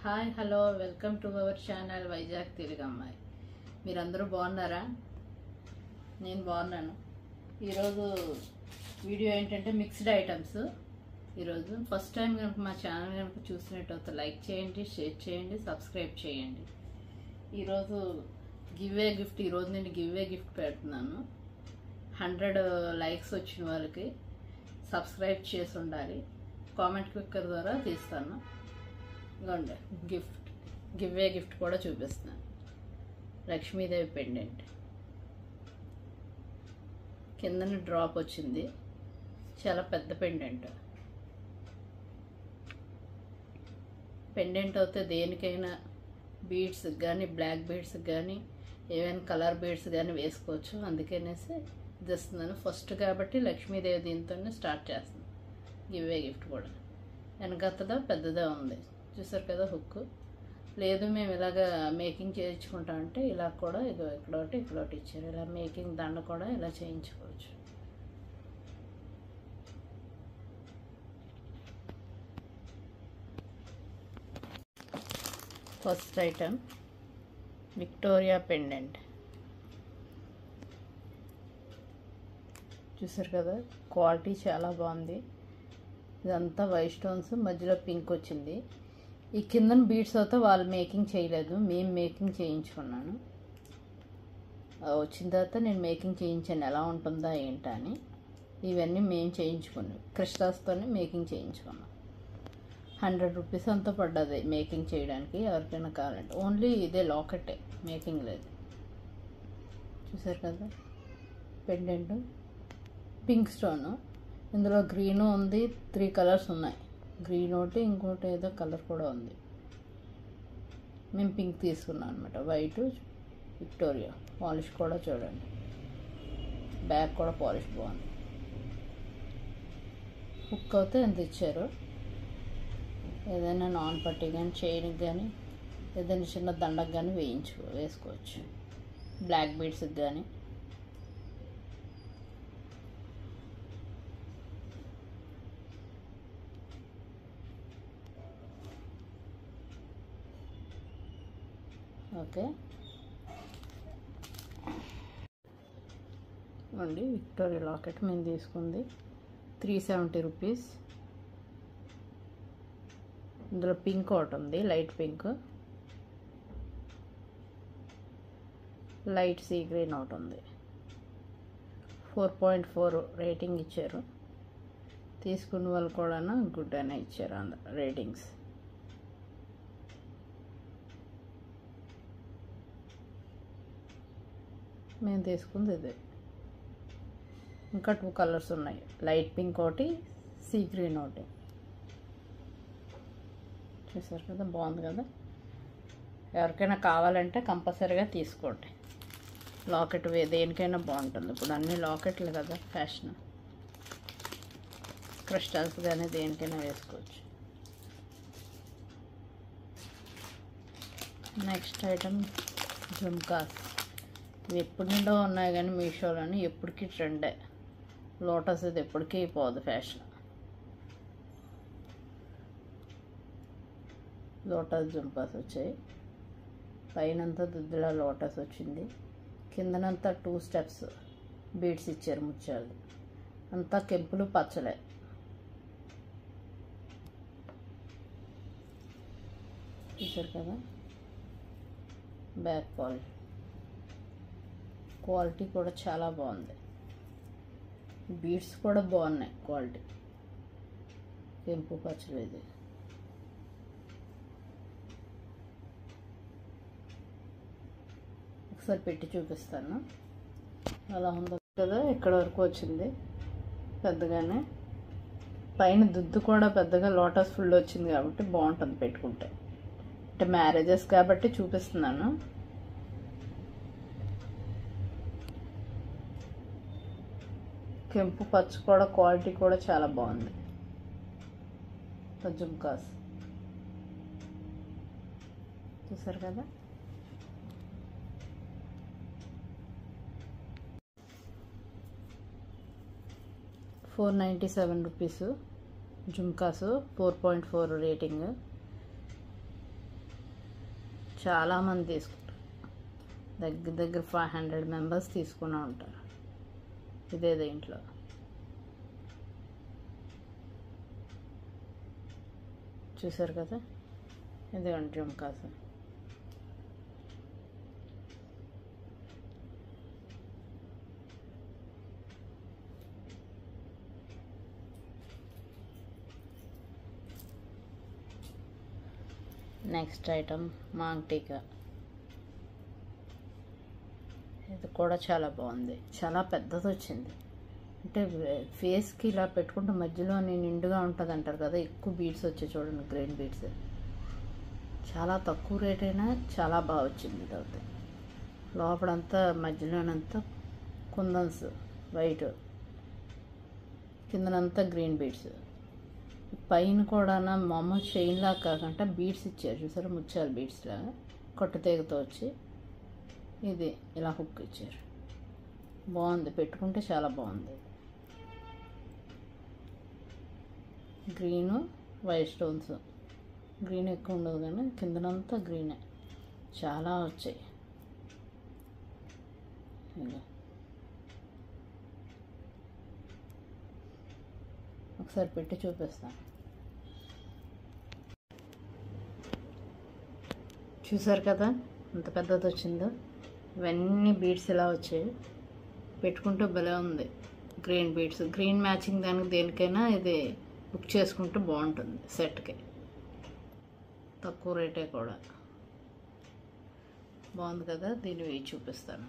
Hi hello welcome to our channel Vizag Telugu అమ్మాయి. మీరందరూ బాగున్నారా? నేను బాగున్నాను. ఈరోజు వీడియో ఏంటంటే మిక్స్డ్ ఐటమ్స్. ఈరోజు ఫస్ట్ టైం కనుక మా ఛానల్ కనుక చూసినట్టయితే లైక్ చేయండి, షేర్ చేయండి, సబ్స్క్రైబ్ చేయండి. ఈరోజు గివ్వే గిఫ్ట్, ఈరోజు నేను గివ్వే గిఫ్ట్ పెడుతున్నాను. 100 లైక్స్ వచ్చిన వాళ్ళకి సబ్స్క్రైబ్ చేసి ఉండాలి. కామెంట్ క్లిక్కర్ ద్వారా తీస్తాను. ఇదిగోండి గివ్వే గిఫ్ట్ కూడా చూపిస్తున్నాను. లక్ష్మీదేవి పెండెంట్ కిందన డ్రాప్ వచ్చింది. చాలా పెద్ద పెండెంట్ అయితే దేనికైనా బీడ్స్ కానీ బ్లాక్ బీడ్స్ కానీ ఏవైనా కలర్ బీడ్స్ కానీ వేసుకోవచ్చు. అందుకనేసి ఇది ఇస్తున్నాను. ఫస్ట్ కాబట్టి లక్ష్మీదేవి దీంతోనే స్టార్ట్ చేస్తున్నాను. గివ్వే గిఫ్ట్ కూడా వెనకత్తదా పెద్దదే ఉంది, చూసారు కదా. హుక్ లేదు మేము ఇలాగ మేకింగ్ చేయించుకుంటామంటే ఇలా కూడా ఇక్కడొకటి ఇక్కడొకటి ఇచ్చారు. ఇలా మేకింగ్ దండ కూడా ఇలా చేయించుకోవచ్చు. ఫస్ట్ ఐటమ్ విక్టోరియా పెండెంట్, చూసారు కదా. క్వాలిటీ చాలా బాగుంది. ఇదంతా వైట్ స్టోన్స్, మధ్యలో పింక్ వచ్చింది. ఈ కిందన బీడ్స్ అయితే వాళ్ళు మేకింగ్ చేయలేదు, మేము మేకింగ్ చేయించుకున్నాను. వచ్చిన తర్వాత నేను మేకింగ్ చేయించాను ఎలా ఉంటుందా ఏంటా అని. ఇవన్నీ మేము చేయించుకున్నాం, క్రిస్టల్స్తోనే మేకింగ్ చేయించుకున్నాం. 100 రూపీస్ అంతా పడ్డది మేకింగ్ చేయడానికి. ఎవరికైనా కావాలంటే ఓన్లీ ఇదే లాకెటే, మేకింగ్ లేదు. చూసారు కదా పెండెంట్, పింక్ స్టోను. ఇందులో గ్రీను ఉంది, 3 కలర్స్ ఉన్నాయి. గ్రీన్ ఒకటి, ఇంకోటి ఏదో కలర్ కూడా ఉంది. మేము పింక్ తీసుకున్నాం అనమాట. White Victoria. పాలిష్ కూడా చూడండి, బ్యాక్ కూడా పాలిష్ బాగుంది. హుక్ అయితే ఎంత ఇచ్చారు. ఏదైనా నాన్ పట్టీ కానీ చైన్కి కానీ ఏదైనా చిన్న దండకు కానీ వేసుకోవచ్చు. బ్లాక్ బీడ్స్కి కానీ. ఓకే అండి. విక్టోరియా లాకెట్ మేము తీసుకుంది 370 రూపీస్. ఇందులో పింక్ ఒకటి ఉంది, light pink. Light sea green ఒకటి ఉంది. 4.4 రేటింగ్ ఇచ్చారు. తీసుకున్న వాళ్ళు కూడా గుడ్ అనే ఇచ్చారు అందరు రేటింగ్స్. మేము తీసుకుంది ఇదే. ఇంకా 2 కలర్స్ ఉన్నాయి, లైట్ పింక్ ఒకటి, సీ గ్రీన్ ఒకటి. చూసారు కదా, బాగుంది కదా. ఎవరికైనా కావాలంటే కంపల్సరీగా తీసుకోండి. లాకెట్ దేనికైనా బాగుంటుంది. ఇప్పుడు అన్ని లాకెట్లు కదా ఫ్యాషన్. క్రిస్టల్స్ కానీ దేనికైనా వేసుకోవచ్చు. Next item jhumkas. ఇవి ఎప్పటి నుండో ఉన్నాయి కానీ మీషోలోని ఎప్పటికీ ట్రెండే. లోటస్ ఇది ఎప్పటికీ పోదు ఫ్యాషన్. లోటస్ జుంపాస్ వచ్చాయి. పైనంతా దుద్దులా లోటస్ వచ్చింది. కిందనంతా 2 స్టెప్స్ బీడ్స్ ఇచ్చారు, ముత్యాలు. అంతా కెంపులు పచ్చలే. చూసారు కదా. బ్యాక్ పాలిష్ క్వాలిటీ కూడా చాలా బాగుంది. బీడ్స్ కూడా బాగున్నాయి క్వాలిటీ. కెంపు పచ్చలు ఇది. ఒకసారి పెట్టి చూపిస్తాను అలా ఉందో కదా. ఇక్కడ వరకు వచ్చింది పెద్దగానే. పైన దుద్దు కూడా పెద్దగా లోటస్ ఫుల్ వచ్చింది కాబట్టి బాగుంటుంది పెట్టుకుంటే. అంటే మ్యారేజెస్ కాబట్టి చూపిస్తున్నాను. కెంపు పచ్చ కూడా క్వాలిటీ కూడా చాలా బాగుంది. జుమ్కాస్ చూసారు కదా. $497 రూపీస్ జుమ్కాసు, 4.4 రేటింగ్. చాలామంది తీసుకుంటారు. దగ్గర దగ్గర 500 మెంబర్స్ తీసుకుని ఉంటారు ఇదే దీంట్లో. చూసారు కదా, ఇదే జుమ్కాస్. నెక్స్ట్ ఐటమ్ మాంగ్ టీకా. ఇది కూడా చాలా బాగుంది, చాలా పెద్దది వచ్చింది. అంటే ఫేస్కి ఇలా పెట్టుకుంటే మధ్యలో నిండుగా ఉంటుంది అంటారు కదా, ఎక్కువ బీడ్స్ వచ్చాయి చూడండి, గ్రీన్ బీడ్స్. చాలా తక్కువ రేట్ అయినా చాలా బాగా వచ్చింది. ఇది అవుతాయి లోపలంతా మధ్యలోనంతా కుందన్స్ వైట్, కిందనంతా గ్రీన్ బీడ్స్. పైన కూడా మామూలు చైన్లా కాకుండా బీడ్స్ ఇచ్చారు చూసారా, ముత్యాల బీడ్స్లా కట్టుతీగతో వచ్చి ఇది ఇలా హుక్ ఇచ్చారు. బాగుంది, పెట్టుకుంటే చాలా బాగుంది. గ్రీను వైట్ స్టోన్స్, గ్రీన్ ఎక్కువ ఉండదు కానీ కిందనంతా గ్రీనే, చాలా వచ్చాయి. ఒకసారి పెట్టి చూపిస్తాను. చూసారు కదా ఎంత పెద్దది వచ్చిందో. ఇవన్నీ బీడ్స్ ఇలా వచ్చాయి, పెట్టుకుంటే భలే ఉంది. గ్రీన్ బీడ్స్, గ్రీన్ మ్యాచింగ్ దానికి దేనికైనా ఇది బుక్ చేసుకుంటే బాగుంటుంది. సెట్కి తక్కువ రేటే కూడా బాగుంది కదా. దీన్ని వేసి చూపిస్తాను.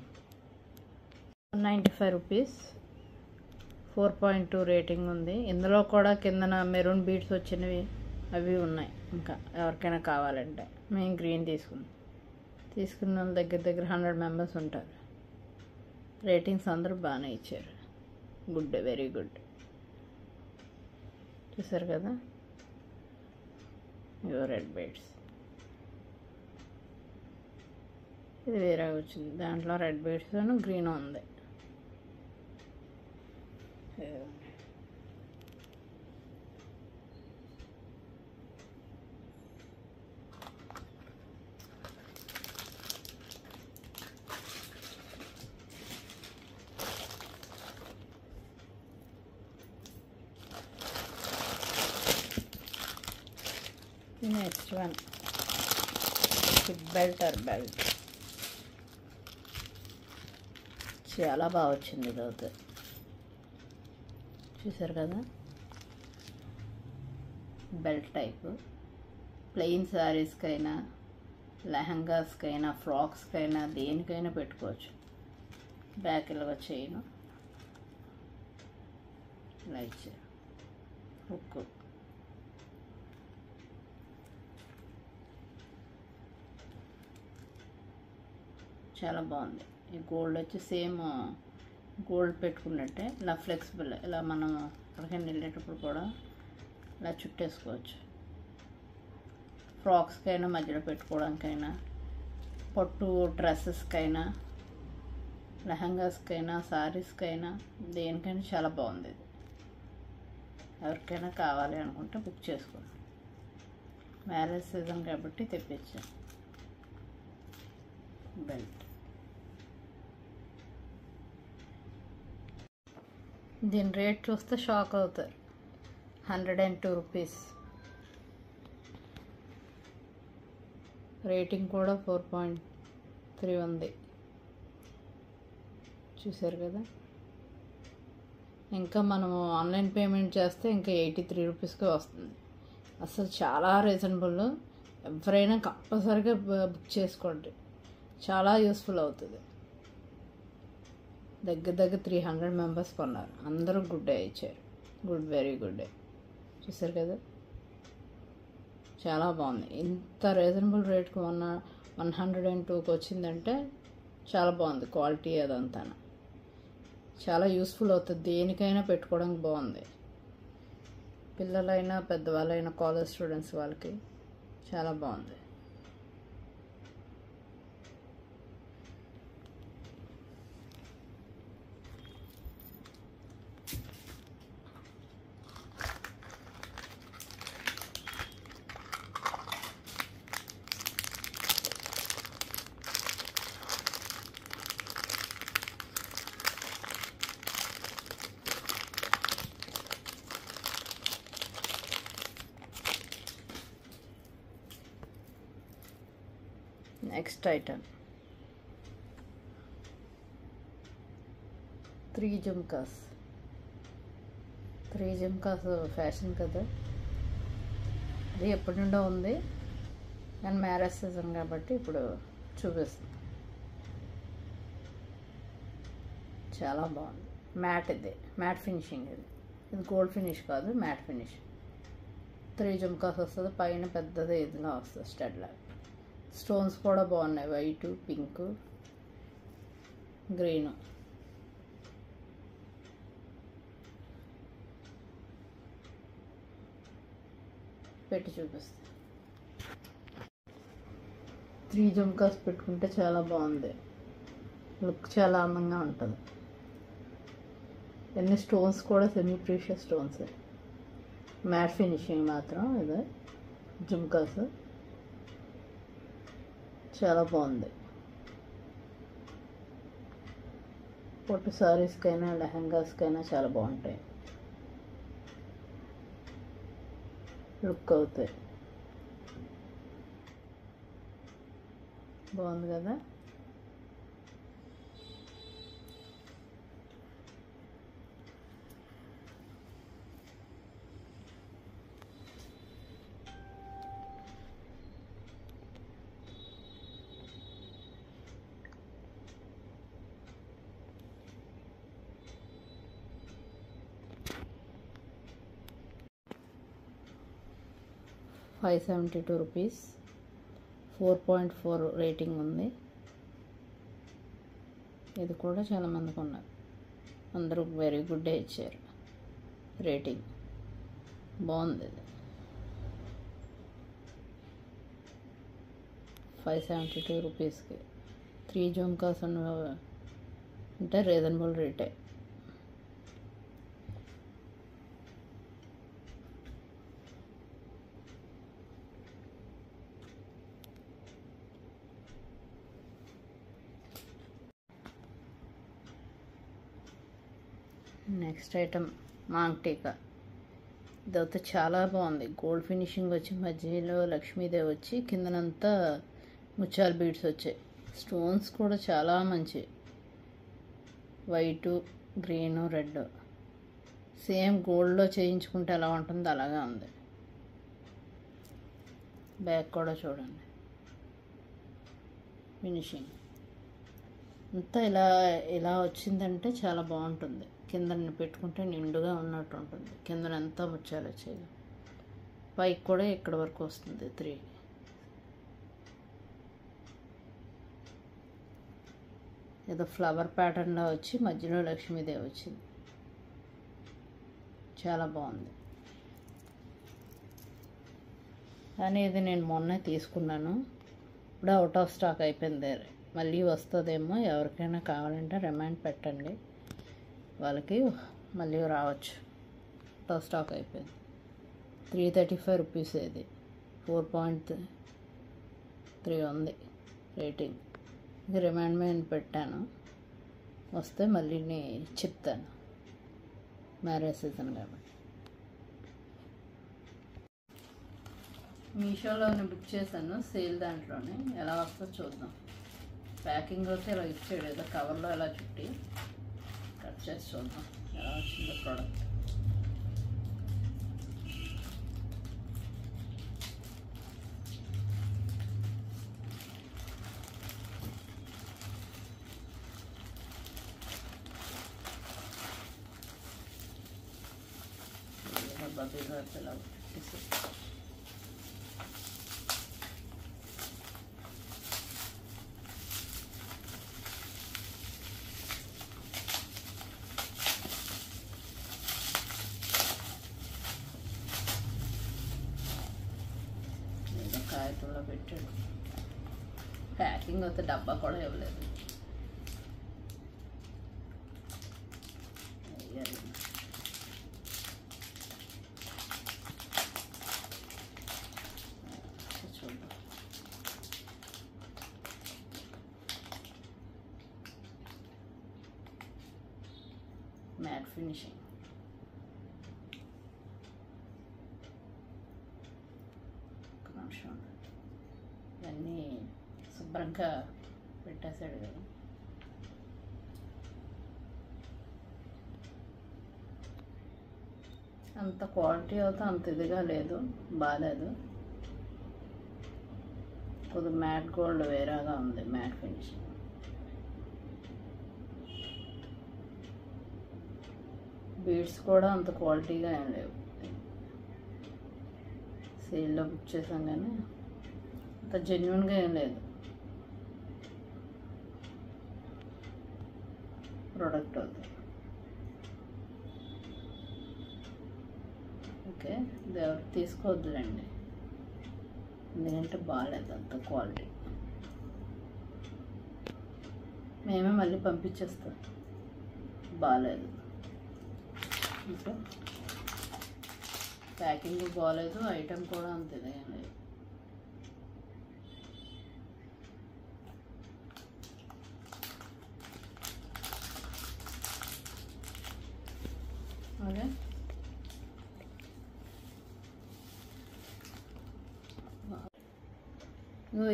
195 రూపీస్, 4.2 రేటింగ్ ఉంది. ఇందులో కూడా కిందన మెరూన్ బీడ్స్ వచ్చినవి అవి ఉన్నాయి. ఇంకా ఎవరికైనా కావాలంటే మేము గ్రీన్ తీసుకున్న దగ్గర దగ్గర 100 మెంబర్స్ ఉంటారు. రేటింగ్స్ అందరూ బాగానే ఇచ్చారు. Good, very good. చూసారు కదా, ఇవో రెడ్ బీడ్స్. ఇది వేరే వచ్చింది, దాంట్లో రెడ్ బీడ్స్ గ్రీన్ ఉంది. Next one belt. చాలా బాగా వచ్చింది ఇది అవుతుంది. చూసారు కదా, బెల్ట్ టైపు ప్లెయిన్ శారీస్కైనా, లెహంగాస్కైనా, ఫ్రాక్స్కైనా, దేనికైనా పెట్టుకోవచ్చు. బ్యాక్ ఇలాగ చైన్ ఇలా ఇచ్చారు, హుక్. చాలా బాగుంది. ఈ గోల్డ్ వచ్చి సేమ్ గోల్డ్ పెట్టుకున్నట్టే ఇలా ఫ్లెక్సిబుల్, ఇలా మనం ఎక్కడికైనా వెళ్ళేటప్పుడు కూడా ఇలా చుట్టేసుకోవచ్చు. ఫ్రాక్స్కైనా, మధ్యలో పెట్టుకోవడానికైనా, పట్టు డ్రెస్సెస్కైనా, లెహంగాస్కైనా, శారీస్కైనా, దేనికైనా చాలా బాగుంది ఇది. ఎవరికైనా కావాలి అనుకుంటే బుక్ చేసుకోండి. మ్యారేజ్ సీజన్ కాబట్టి తెప్పించాను. బెల్ట్. దీని రేట్ చూస్తే షాక్ అవుతారు. 102 రూపీస్. రేటింగ్ కూడా 4.3 ఉంది. చూసారు కదా. ఇంకా మనము ఆన్లైన్ పేమెంట్ చేస్తే ఇంకా 83 రూపీస్కి వస్తుంది. అసలు చాలా రీజనబుల్. ఎవరైనా కంపల్సరీగా బుక్ చేసుకోండి, చాలా యూస్ఫుల్ అవుతుంది. దగ్గర దగ్గర 300 మెంబర్స్ కొన్నారు, అందరూ గుడ్ డే ఇచ్చారు. Good, very good day. చూసారు కదా, చాలా బాగుంది. ఇంత రీజనబుల్ రేట్కి 102కి వచ్చిందంటే చాలా బాగుంది. క్వాలిటీ అదంతా చాలా యూస్ఫుల్ అవుతుంది, దేనికైనా పెట్టుకోవడానికి బాగుంది. పిల్లలైనా పెద్దవాళ్ళైనా, కాలేజ్ స్టూడెంట్స్ వాళ్ళకి చాలా బాగుంది. Next item 3 jhumkas. 3 jhumkas fashion కదా, అది ఎప్పటి నుండో ఉంది కానీ మ్యారేజ్ సీజన్ కాబట్టి ఇప్పుడు చూపిస్తుంది. చాలా బాగుంది. మ్యాట్, ఇది మ్యాట్ ఫినిషింగ్. ఇది గోల్డ్ ఫినిష్ కాదు, మ్యాట్ ఫినిష్. 3 జుమ్కాస్ వస్తుంది, పైన పెద్దది ఇదిగా వస్తుంది స్టడ్ లాగా. స్టోన్స్ కూడా బాగున్నాయి, వైటు, పింక్, గ్రీను. పెట్టి చూపిస్తాను. 3 జుమ్కాస్ పెట్టుకుంటే చాలా బాగుంది, లుక్ చాలా అందంగా ఉంటుంది. ఎన్ని స్టోన్స్ కూడా semi precious stones, matte finishing మాత్రం. ఇది జుమ్కాస్ చాలా బాగుంది. పొట్టు సారీస్కైనా లెహంగాస్కైనా చాలా బాగుంటాయి, లుక్ అవుతాయి. బాగుంది కదా. ₹572, 4.4 రేటింగ్ ఉంది. ఇది కూడా చాలామందికి ఉన్నారు, అందరూ వెరీ గుడ్ ఇచ్చారు రేటింగ్. బాగుంది. ఇది ₹572కి 3 జుమ్కాస్ అంటే రీజనబుల్ రేటే. నెక్స్ట్ ఐటమ్ మాంగ్ టీకా. ఇదైతే చాలా బాగుంది, గోల్డ్ ఫినిషింగ్ వచ్చి మధ్యలో లక్ష్మీదేవి వచ్చి కిందనంతా ముత్యాల బీడ్స్ వచ్చాయి. స్టోన్స్ కూడా చాలా మంచి, వైటు, గ్రీను, రెడ్. సేమ్ గోల్డ్లో చేయించుకుంటే ఎలా ఉంటుందో అలాగే ఉంది. బ్యాక్ కూడా చూడండి, ఫినిషింగ్ అంతా ఇలా వచ్చిందంటే చాలా బాగుంటుంది. కింద పెట్టుకుంటే నిండుగా ఉన్నట్టు ఉంటుంది, కిందనంతా ముత్యాలు వచ్చాయి. పైకి కూడా ఇక్కడ వరకు వస్తుంది 3. ఏదో ఫ్లవర్ ప్యాటర్న్లో వచ్చి మధ్యలో లక్ష్మీదేవి వచ్చింది, చాలా బాగుంది. కానీ ఇది నేను మొన్నే తీసుకున్నాను, ఇప్పుడు అవుట్ ఆఫ్ స్టాక్ అయిపోయింది. మళ్ళీ వస్తుందేమో, ఎవరికైనా కావాలంటే రిమైండ్ పెట్టండి, వాళ్ళకి మళ్ళీ రావచ్చు. అవుట్ ఆఫ్ స్టాక్ అయిపోయింది. ₹335 ఇది, 4.3 ఉంది రేటింగ్. ఇది రిమైండ్మెంట్ పెట్టాను, వస్తే మళ్ళీ చెప్తాను, మ్యారేజ్ సీజన్ కాబట్టి. మీషోలోనే బుక్ చేశాను, సేల్ దాంట్లోనే. ఎలా వస్తుందో చూద్దాం. ప్యాకింగ్ అయితే ఇలా ఇచ్చాడు, ఏదో కవర్లో ఎలా చుట్టి కట్ చేసి చూద్దాం ఎలా వచ్చిందో ప్రోడక్ట్. బబ్బీగా ఇలా కాయతూలో పెట్టాడు. ప్యాకింగ్ అయితే డబ్బా కూడా ఇవ్వలేదు. చూద్దాం. Matte finishing. ఇవన్నీ శుభ్రంగా పెట్టేశాడు కదా. అంత క్వాలిటీ అయితే అంత ఇదిగా లేదు, బాగాలేదు. కొద్దిగా మ్యాట్ గోల్డ్ వేరేగా ఉంది, మ్యాట్ ఫినిషింగ్. బీడ్స్ కూడా అంత క్వాలిటీగా ఏం లేవు. సేల్లో బుక్ చేసాం కానీ అంత జెన్యున్గా ఏం లేదు ప్రోడక్ట్ అవుతుంది. ఓకే, ఇది ఎవరు తీసుకోవద్దులేండి, ఎందుకంటే బాగాలేదు అంత క్వాలిటీ. మేమే మళ్ళీ పంపించేస్తాం, బాగాలేదు. ఇంకా ప్యాకింగ్ బాగాలేదు, ఐటమ్ కూడా అంత ఇదేం లేదు. ఓకే,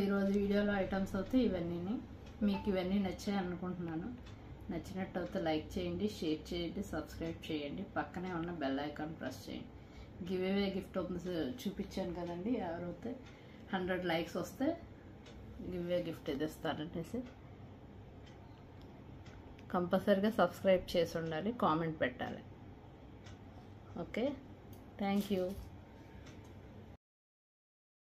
ఈరోజు వీడియోలో ఐటమ్స్ అయితే ఇవన్నీ. మీకు ఇవన్నీ నచ్చాయి అనుకుంటున్నాను. నచ్చినట్టు అయితే లైక్ చేయండి, షేర్ చేయండి, సబ్స్క్రైబ్ చేయండి, పక్కనే ఉన్న బెల్ ఐకాన్ ప్రెస్ చేయండి. గివ్ అవే గిఫ్ట్ చూపించాను కదండి, ఎవరైతే 100 లైక్స్ వస్తే గివ్ అవే గిఫ్ట్ ఇది ఇస్తారనేసి. కంపల్సరీగా సబ్స్క్రైబ్ చేసి ఉండాలి, కామెంట్ పెట్టాలి. Okay, thank you.